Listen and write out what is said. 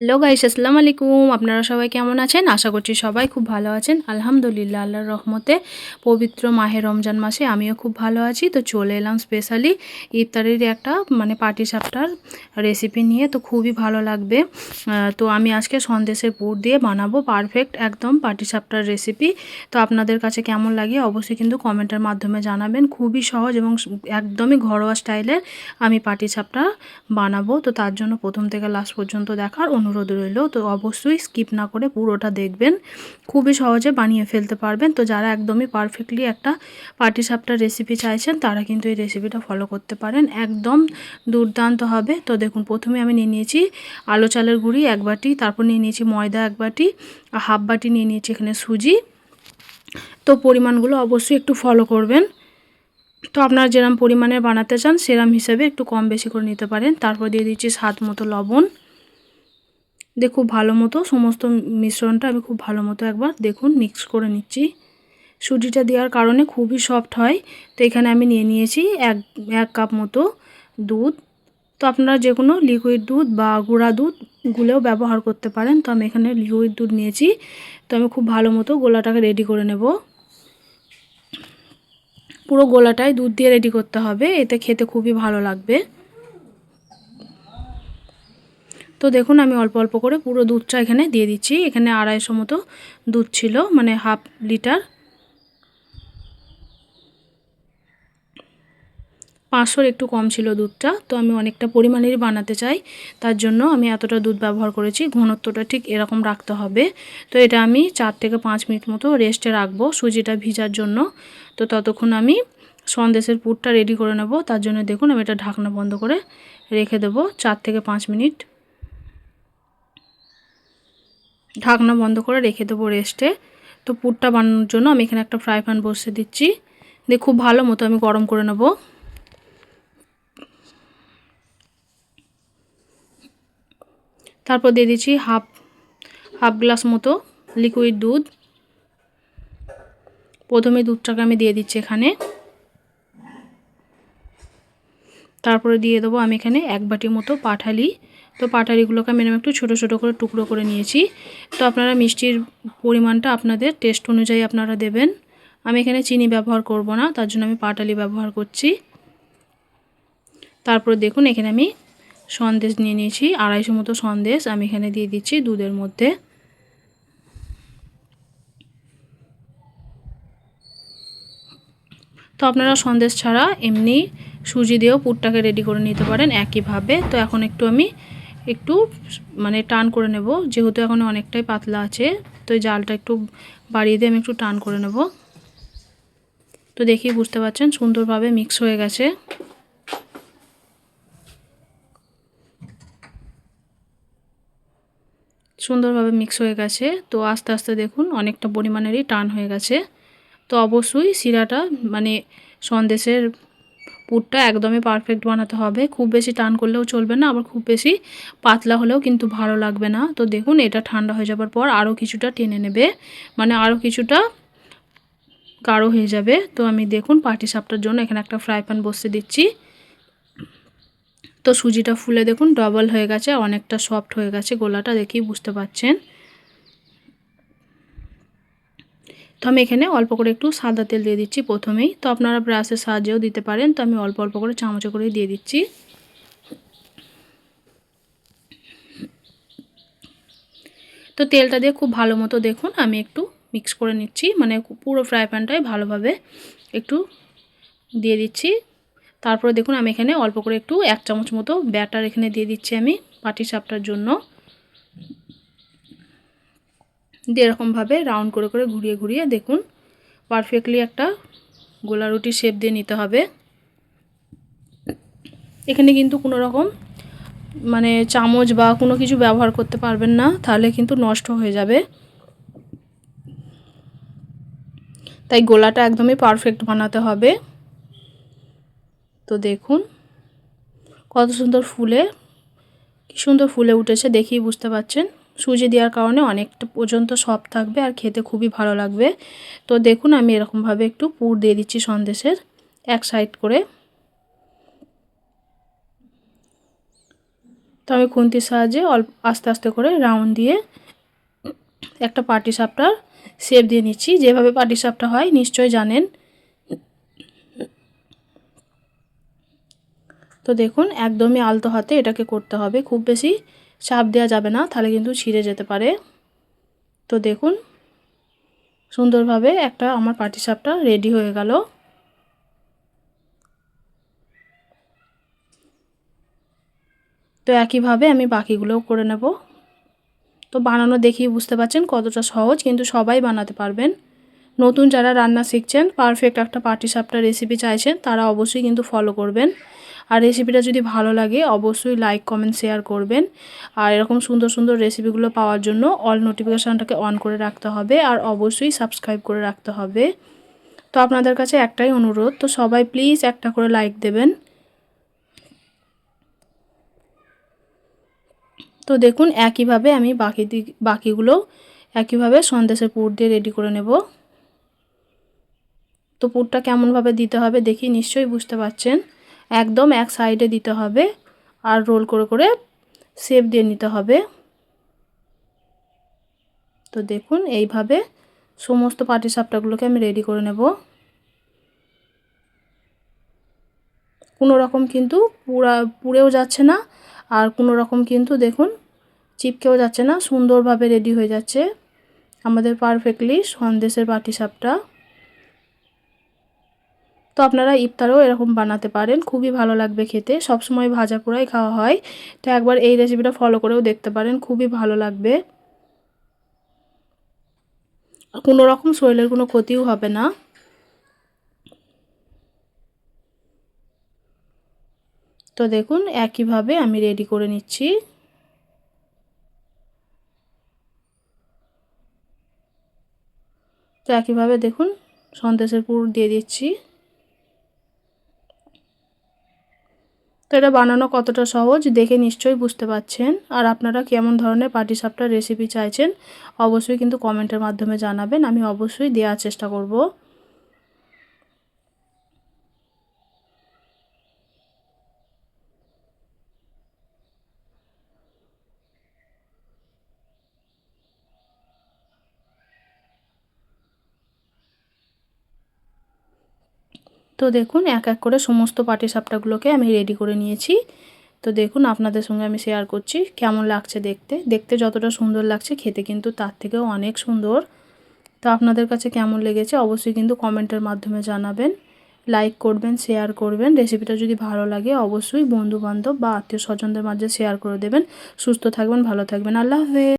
Hello guys, আসসালামু আলাইকুম। আপনারা সবাই কেমন আছেন? আশা করছি সবাই খুব ভালো আছেন। আলহামদুলিল্লাহ, আল্লাহর রহমতে পবিত্র মাহে রমজান মাসে আমিও খুব ভালো আছি। তো চলে এলাম স্পেশালি ইফতারির একটা পাটিসাপটার রেসিপি নিয়ে। তো খুবই ভালো লাগবে। তো আমি আজকে সন্দেশের পুর দিয়ে বানাবো পারফেক্ট একদম পাটিসাপটার রেসিপি। তো আপনাদের কাছে কেমন লাগে অবশ্যই কিন্তু কমেন্টের মাধ্যমে জানাবেন। খুবই সহজ এবং একদমই ঘরোয়া স্টাইলের আমি পাটিসাপটা বানাবো। তো তার জন্য প্রথম থেকে লাস্ট পর্যন্ত দেখার অনুরোধ রইল। তো অবশ্যই স্কিপ না করে পুরোটা দেখবেন, খুবই সহজে বানিয়ে ফেলতে পারবেন। তো যারা একদমই পারফেক্টলি একটা পাটিসাপটার রেসিপি চাইছেন তারা কিন্তু এই রেসিপিটা ফলো করতে পারেন, একদম দুর্দান্ত হবে। তো দেখুন, প্রথমে আমি নিয়ে নিয়েছি আলো চালের গুঁড়ি 1 বাটি, তারপর নিয়ে নিয়েছি ময়দা 1 বাটি, হাফ বাটি নিয়ে নিয়েছি এখানে সুজি। তো পরিমাণগুলো অবশ্যই একটু ফলো করবেন। তো আপনারা যেরকম পরিমাণের বানাতে চান সেরকম হিসেবে একটু কম বেশি করে নিতে পারেন। তারপর দিয়ে দিচ্ছি স্বাদ মতো লবণ। দিয়ে খুব ভালো মতো সমস্ত মিশ্রণটা আমি খুব ভালো মতো একবার দেখুন মিক্স করে নিচ্ছি। সুজিটা দেওয়ার কারণে খুবই সফট হয়। তো এখানে আমি নিয়ে নিয়েছি এক কাপ মতো দুধ। তো আপনারা যে কোনো লিকুইড দুধ বা গুঁড়া দুধগুলোও ব্যবহার করতে পারেন। তো আমি এখানে লিকুইড দুধ নিয়েছি। তো আমি খুব ভালো মতো গোলাটাকে রেডি করে নেব। পুরো গোলাটাই দুধ দিয়ে রেডি করতে হবে, এতে খেতে খুবই ভালো লাগবে। তো দেখুন, আমি অল্প অল্প করে পুরো দুধটা এখানে দিয়ে দিচ্ছি। এখানে 250 মতো দুধ ছিল, মানে হাফ লিটার। 500-র একটু কম ছিল দুধটা। তো আমি অনেকটা পরিমাণেরই বানাতে চাই, তার জন্য আমি এতটা দুধ ব্যবহার করেছি। ঘনত্বটা ঠিক এরকম রাখতে হবে। তো এটা আমি 4 থেকে 5 মিনিট মতো রেস্টে রাখবো সুজিটা ভিজার জন্য। তো ততক্ষণ আমি সন্দেশের পুরটা রেডি করে নেব। তার জন্য দেখুন, আমি এটা ঢাকনা বন্ধ করে রেখে দেবো 4 থেকে 5 মিনিট। ঢাকনা বন্ধ করে রেখে দেবো রেস্টে। তো পুরটা বানানোর জন্য আমি এখানে একটা ফ্রাই প্যান বসিয়ে দিচ্ছি। দিয়ে খুব ভালো মতো আমি গরম করে নেব। তারপর দিয়ে দিচ্ছি হাফ গ্লাস মতো লিকুইড দুধ। প্রথমে দুধটাকে আমি দিয়ে দিচ্ছি এখানে। তারপরে দিয়ে দেবো আমি এখানে 1 বাটি মতো পাটালি। তো পাটালিগুলোকে আমি একটু ছোট ছোট করে টুকরো করে নিয়েছি। তো আপনারা মিষ্টির পরিমাণটা আপনাদের টেস্ট অনুযায়ী আপনারা দেবেন। আমি এখানে চিনি ব্যবহার করব না, তার জন্য আমি পাটালি ব্যবহার করছি। তারপর দেখুন, এখানে আমি সন্দেশ নিয়ে নিয়েছি 250 মতো সন্দেশ আমি এখানে দিয়ে দিচ্ছি দুধের মধ্যে। তো আপনারা সন্দেশ ছাড়া এমনি সুজি দিয়েও পুরটাকে রেডি করে নিতে পারেন একইভাবে। তো এখন একটু টান করে নেব, যেহেতু এখন অনেকটাই পাতলা আছে। তো এই জালটা একটু বাড়িয়ে দিয়ে আমি একটু টান করে নেব। তো দেখি বুঝতে পারছেন সুন্দরভাবে মিক্স হয়ে গেছে। সুন্দরভাবে মিক্স হয়ে গেছে। তো আস্তে আস্তে দেখুন অনেকটা পরিমাণেরই টান হয়ে গেছে। তো অবশ্যই শিরাটা সন্দেশের পুরটা একদমই পারফেক্ট বানাতে হবে। খুব বেশি টান করলেও চলবে না, আবার খুব বেশি পাতলা হলেও কিন্তু ভালো লাগবে না। তো দেখুন, এটা ঠান্ডা হয়ে যাবার পর আরও কিছুটা টেনে নেবে, আরও কিছুটা গাঢ় হয়ে যাবে। তো আমি দেখুন পাটিসাপটার জন্য এখানে একটা ফ্রাই প্যান বসিয়ে দিচ্ছি। তো সুজিটা ফুলে দেখুন ডবল হয়ে গেছে, অনেকটা সফট হয়ে গেছে গোলাটা, দেখেই বুঝতে পারছেন। তো আমি এখানে অল্প করে একটু সাদা তেল দিয়ে দিচ্ছি প্রথমেই। তো আপনারা ব্রাশের সাহায্যেও দিতে পারেন। তো আমি অল্প অল্প করে চামচে করে দিয়ে দিচ্ছি। তো তেলটা দিয়ে খুব ভালো মতো দেখুন আমি একটু মিক্স করে নিচ্ছি, পুরো ফ্রাই প্যানটাই ভালোভাবে একটু দিয়ে দিচ্ছি। তারপরে দেখুন, আমি এখানে অল্প করে একটু 1 চামচ মতো ব্যাটার এখানে দিয়ে দিচ্ছি আমি পাটিসাপটার জন্য। দিয়ে এরকমভাবে রাউন্ড করে করে ঘুরিয়ে ঘুরিয়ে দেখুন পারফেক্টলি একটা গোলা রুটি শেপ দিয়ে নিতে হবে। এখানে কিন্তু কোনো রকম চামচ বা কোনো কিছু ব্যবহার করতে পারবেন না, তাহলে কিন্তু নষ্ট হয়ে যাবে। তাই গোলাটা একদমই পারফেক্ট বানাতে হবে। তো দেখুন কত সুন্দর কি সুন্দর ফুলে উঠেছে, দেখেই বুঝতে পারছেন। সুজি দেওয়ার কারণে অনেকটা পর্যন্ত সফট থাকবে আর খেতে খুবই ভালো লাগবে। তো দেখুন, আমি এরকমভাবে একটু পুর দিয়ে দিচ্ছি সন্দেশের এক সাইড করে। তো আমি খুন্তির সাহায্যে আস্তে আস্তে করে রাউন্ড দিয়ে একটা পাটিসাপটার শেপ দিয়ে নিচ্ছি। যেভাবে পাটিসাপটা হয় নিশ্চয়ই জানেন। তো দেখুন একদমই আলতো হাতে এটাকে করতে হবে, খুব বেশি চাপ দেওয়া যাবে না, তাহলে কিন্তু ছিঁড়ে যেতে পারে। তো দেখুন সুন্দরভাবে একটা আমার পাটিসাপটা রেডি হয়ে গেল। তো একইভাবে আমি বাকিগুলোও করে নেব। তো বানানো দেখেই বুঝতে পারছেন কতটা সহজ, কিন্তু সবাই বানাতে পারবেন। নতুন যারা রান্না শিখছেন, পারফেক্ট একটা পাটিসাপটা রেসিপি চাইছেন, তারা অবশ্যই কিন্তু ফলো করবেন। আর রেসিপিটা যদি ভালো লাগে অবশ্যই লাইক কমেন্ট শেয়ার করবেন। আর এরকম সুন্দর সুন্দর রেসিপিগুলো পাওয়ার জন্য অল নোটিফিকেশানটাকে অন করে রাখতে হবে, আর অবশ্যই সাবস্ক্রাইব করে রাখতে হবে। তো আপনাদের কাছে একটাই অনুরোধ, তো সবাই প্লিজ একটা করে লাইক দেবেন। তো দেখুন একইভাবে আমি বাকিগুলো একইভাবে সন্দেশের পুর দিয়ে রেডি করে নেব। তো পুরটা কেমনভাবে দিতে হবে দেখি নিশ্চয়ই বুঝতে পারছেন। একদম এক সাইডে দিতে হবে আর রোল করে করে শেপ দিয়ে নিতে হবে। তো দেখুন এইভাবে সমস্ত পাটিসাপটাগুলোকে আমি রেডি করে নেব। কোনো রকম কিন্তু পুড়েও যাচ্ছে না, আর কোনো রকম কিন্তু দেখুন চিপকেও যাচ্ছে না, সুন্দরভাবে রেডি হয়ে যাচ্ছে আমাদের পারফেক্টলি সন্দেশের পাটিসাপটা। তো আপনারা ইফতারেও এরকম বানাতে পারেন, খুবই ভালো লাগবে খেতে। সব সময় ভাজা পোড়াই খাওয়া হয়, তো একবার এই রেসিপিটা ফলো করেও দেখতে পারেন, খুবই ভালো লাগবে। কোনো রকম শরীরের কোনো ক্ষতিও হবে না। তো দেখুন একইভাবে আমি রেডি করে নিচ্ছি। তো একইভাবে দেখুন সন্দেশের পুর দিয়ে দিচ্ছি। তো এটা বানানো কতটা সহজ দেখে নিশ্চয়ই বুঝতে পারছেন। আর আপনারা কেমন ধরনের পাটিসাপটার রেসিপি চাইছেন অবশ্যই কিন্তু কমেন্টের মাধ্যমে জানাবেন, আমি অবশ্যই দেওয়ার চেষ্টা করব। তো দেখুন এক এক করে সমস্ত পাটিসাপটাগুলোকে আমি রেডি করে নিয়েছি। তো দেখুন আপনাদের সঙ্গে আমি শেয়ার করছি কেমন লাগছে দেখতে। দেখতে যতটা সুন্দর লাগছে খেতে কিন্তু তার থেকেও অনেক সুন্দর। তো আপনাদের কাছে কেমন লেগেছে অবশ্যই কিন্তু কমেন্টের মাধ্যমে জানাবেন। লাইক করবেন, শেয়ার করবেন। রেসিপিটা যদি ভালো লাগে অবশ্যই বন্ধুবান্ধব বা আত্মীয় স্বজনদের মাঝে শেয়ার করে দেবেন। সুস্থ থাকবেন, ভালো থাকবেন। আল্লাহ হাফেজ।